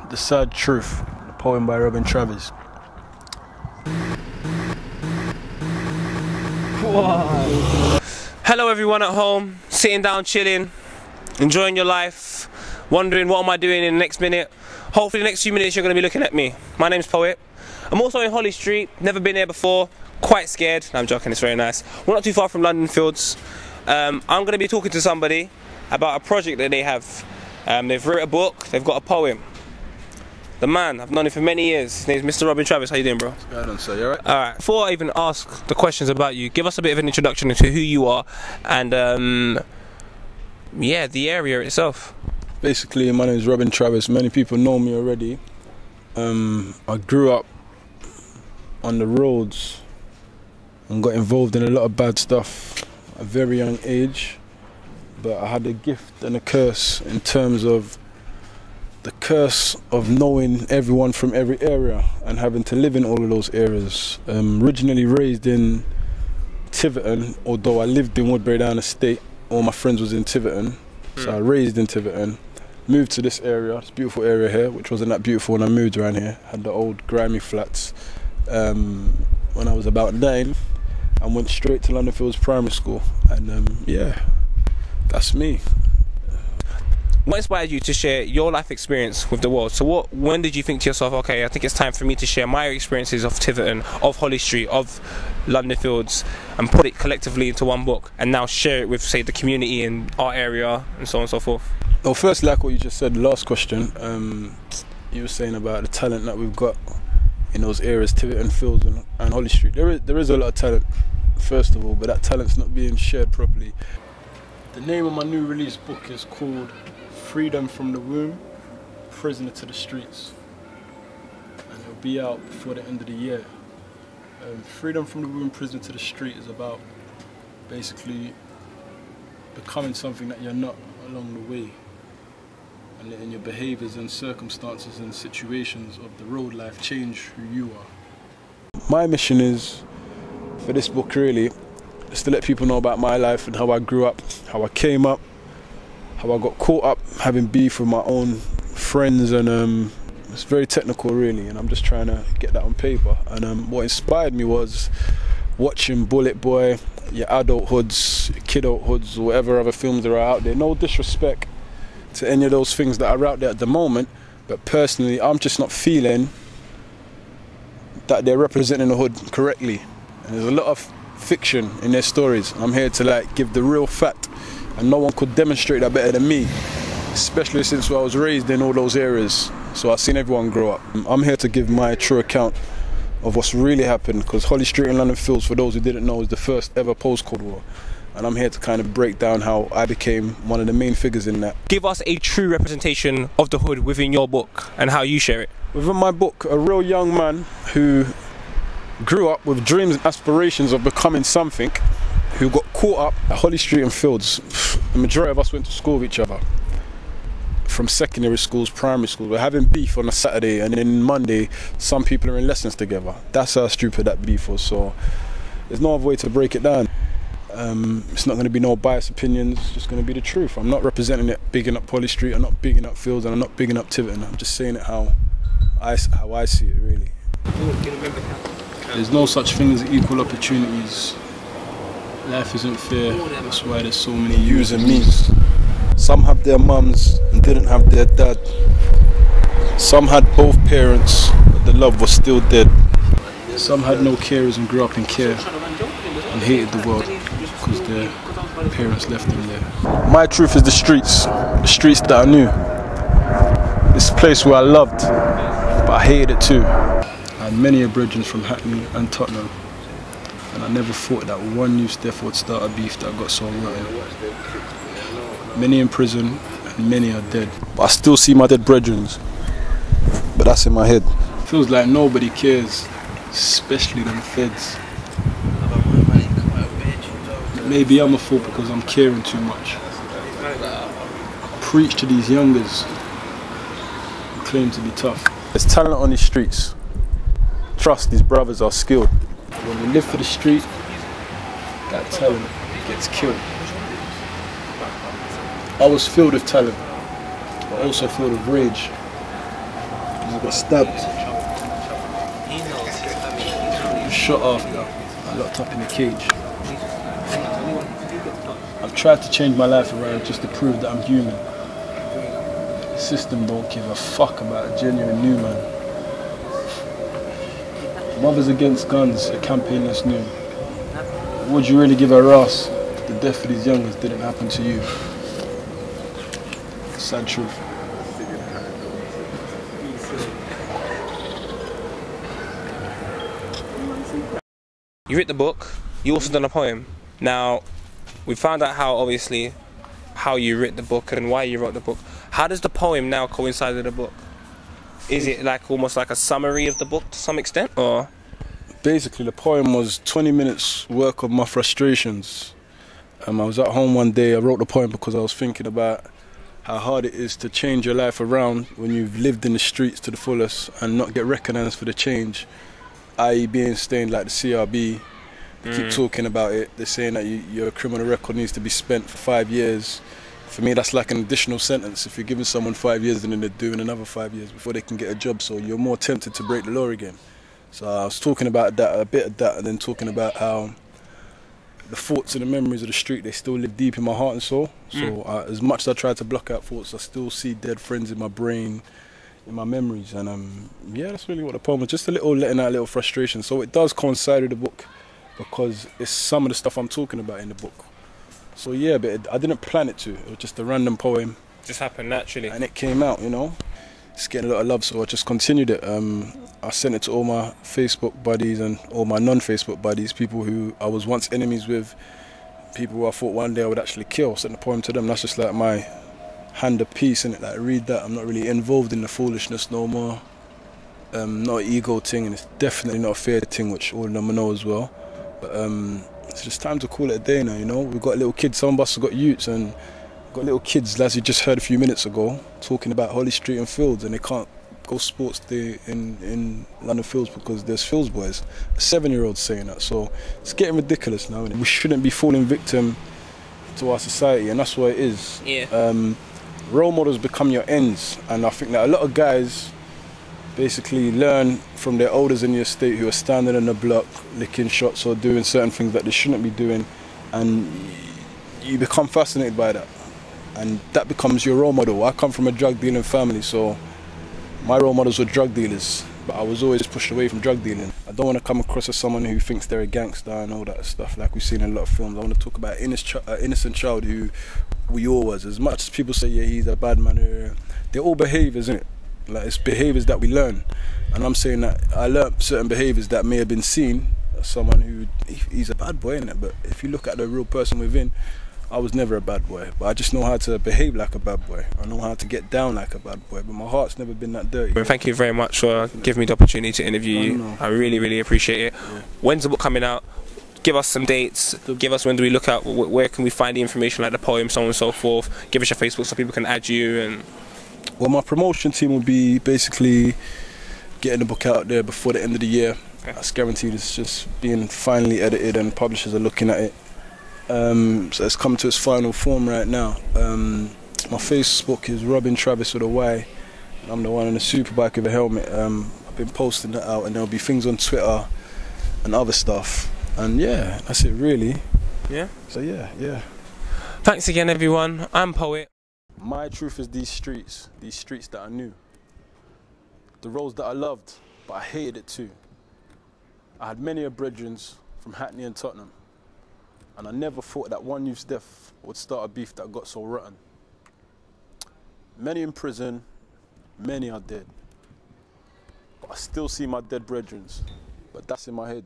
The Sad Truth, a poem by Robyn Travis. Hello everyone at home, sitting down, chilling, enjoying your life, wondering what am I doing in the next minute. Hopefully the next few minutes you're going to be looking at me. My name's Poet. I'm also in Holly Street, never been here before, quite scared. No, I'm joking, it's very nice. We're not too far from London Fields. I'm going to be talking to somebody about a project that they have. They've written a book, they've got a poem. The man, I've known him for many years. His name's Mr. Robyn Travis. How you doing, bro? What's going on, sir? You alright? Alright, before I even ask the questions about you, give us a bit of an introduction into who you are and, yeah, the area itself. Basically, my name is Robyn Travis. Many people know me already. I grew up on the roads and got involved in a lot of bad stuff at a very young age. But I had a gift and a curse in terms of the curse of knowing everyone from every area and having to live in all of those areas. Originally raised in Tiverton, although I lived in Woodbury Down Estate. All my friends was in Tiverton, so I raised in Tiverton. Moved to this area, this beautiful area here, which wasn't that beautiful when I moved around here. Had the old grimy flats when I was about 9, and went straight to London Fields Primary School. And yeah, that's me. What inspired you to share your life experience with the world? So when did you think to yourself, okay, I think it's time for me to share my experiences of Tiverton, of Holly Street, of London Fields, and put it collectively into one book, and now share it with, say, the community in our area, and so on and so forth? Well, first, like what you just said, the last question, you were saying about the talent that we've got in those areas, Tiverton, Fields and Holly Street. There is a lot of talent, first of all, but that talent's not being shared properly. The name of my new release book is called Freedom from the Womb, Prisoner to the Streets, and it'll be out before the end of the year. Freedom from the Womb, Prisoner to the Street is about basically becoming something that you're not along the way, and letting your behaviours and circumstances and situations of the road life change who you are. My mission is, for this book really, is to let people know about my life and how I grew up, how I came up, how I got caught up having beef with my own friends, and it's very technical really, and I'm just trying to get that on paper. And what inspired me was watching Bullet Boy, your adulthoods, your kidulthoods, or whatever other films there are out there. No disrespect to any of those things that are out there at the moment, but personally I'm just not feeling that they're representing the hood correctly. And there's a lot of fiction in their stories. I'm here to like give the real fact, and no one could demonstrate that better than me, especially since I was raised in all those areas, so I've seen everyone grow up. I'm here to give my true account of what's really happened, because Holly Street and London Fields, for those who didn't know, is the first ever post-Cold War, and I'm here to kind of break down how I became one of the main figures in that. Give us a true representation of the hood within your book and how you share it. Within my book, a real young man who grew up with dreams and aspirations of becoming something, who got caught up at Holly Street and Fields. The majority of us went to school with each other, from secondary schools, primary schools. We're having beef on a Saturday, and then Monday some people are in lessons together. That's how stupid that beef was. So there's no other way to break it down. It's not going to be no biased opinions, it's just going to be the truth. I'm not representing it bigging up Holly Street, I'm not bigging up Fields, and I'm not bigging up Tiverton. I'm just saying it how I see it really. There's no such thing as equal opportunities. Life isn't fair, that's why there's so many yous and me's. Some have their mums and didn't have their dad. Some had both parents, but the love was still dead. Some had no carers and grew up in care and hated the world because their parents left them there. My truth is the streets that I knew. This place where I loved, but I hated it too. I had many brethren from Hackney and Tottenham, and I never thought that one youth death would start a beef that got so rotten. Many in prison and many are dead, but I still see my dead brethren, but that's in my head. Feels like nobody cares, especially them feds. Maybe I'm a fool because I'm caring too much. Preach to these youngers who claim to be tough. There's talent on these streets. Trust, these brothers are skilled. When you live for the street, that talent gets killed. I was filled with talent, also filled with rage. I got stabbed. Shot after. I locked up in a cage. I've tried to change my life around just to prove that I'm human. The system don't give a fuck about a genuine new man. Mothers Against Guns, a campaign that's new. Would you really give a ass if the death of these youngers didn't happen to you? Sad truth. You wrote the book, you also done a poem. Now, we found out obviously, how you wrote the book and why you wrote the book. How does the poem now coincide with the book? Is it like almost like a summary of the book to some extent, or? Basically, the poem was 20 minutes work of my frustrations. I was at home one day, I wrote the poem because I was thinking about how hard it is to change your life around when you've lived in the streets to the fullest and not get recognised for the change, i.e. being stained like the CRB. They keep talking about it, they're saying that your criminal record needs to be spent for 5 years. For me, that's like an additional sentence. If you're giving someone 5 years and then they're doing another 5 years before they can get a job, so you're more tempted to break the law again. So I was talking about that, a bit of that, and then talking about how the thoughts and the memories of the street, they still live deep in my heart and soul. So as much as I try to block out thoughts, I still see dead friends in my brain, in my memories. And yeah, that's really what the poem was, just a little letting out a little frustration. So it does coincide with the book because it's some of the stuff I'm talking about in the book. So yeah, but I didn't plan it to. It was just a random poem. Just happened naturally. And it came out, you know. It's getting a lot of love, so I just continued it. I sent it to all my Facebook buddies and all my non-Facebook buddies, people who I was once enemies with, people who I thought one day I would actually kill. I sent the poem to them. That's just like my hand of peace, innit? Like, read that. I'm not really involved in the foolishness no more. Not an ego thing, and it's definitely not a fear thing, which all of them know as well. But it's just time to call it a day now, you know. We've got little kids, some of us have got youths, and we've got little kids, as you just heard a few minutes ago, talking about Holly Street and Fields, and they can't go sports day in London Fields because there's Fields boys. A 7-year-old saying that, so it's getting ridiculous now, innit? We shouldn't be falling victim to our society, and that's what it is. Yeah. Role models become your ends, and I think that a lot of guys basically learn from their elders in the estate who are standing in the block, licking shots or doing certain things that they shouldn't be doing, and you become fascinated by that, and that becomes your role model. I come from a drug dealing family, so my role models were drug dealers, but I was always pushed away from drug dealing. I don't want to come across as someone who thinks they're a gangster and all that stuff like we've seen in a lot of films. I want to talk about an innocent child who we all was. As much as people say, yeah, he's a bad man, they're all behaviours, isn't it? Like, it's behaviours that we learn, and I'm saying that I learned certain behaviours that may have been seen as someone who, he's a bad boy, innit? But if you look at the real person within, I was never a bad boy, but I just know how to behave like a bad boy. I know how to get down like a bad boy, but my heart's never been that dirty. Well, thank you very much for giving me the opportunity to interview you. I really, really appreciate it. Yeah. When's the book coming out? Give us some dates, give us when do we look out, where can we find the information like the poem, so on and so forth. Give us your Facebook so people can add you. And well, my promotion team will be basically getting the book out there before the end of the year. Okay. That's guaranteed. It's just being finally edited and publishers are looking at it. So it's come to its final form right now. My Facebook is Robyn Travis with a Y. I'm the one on the superbike with a helmet. I've been posting that out, and there'll be things on Twitter and other stuff. And yeah, that's it really. Yeah? So yeah. Thanks again, everyone. I'm Poet. My truth is these streets that I knew. The roads that I loved, but I hated it too. I had many a brethrens from Hackney and Tottenham, and I never thought that one youth's death would start a beef that got so rotten. Many in prison, many are dead. But I still see my dead brethrens, but that's in my head.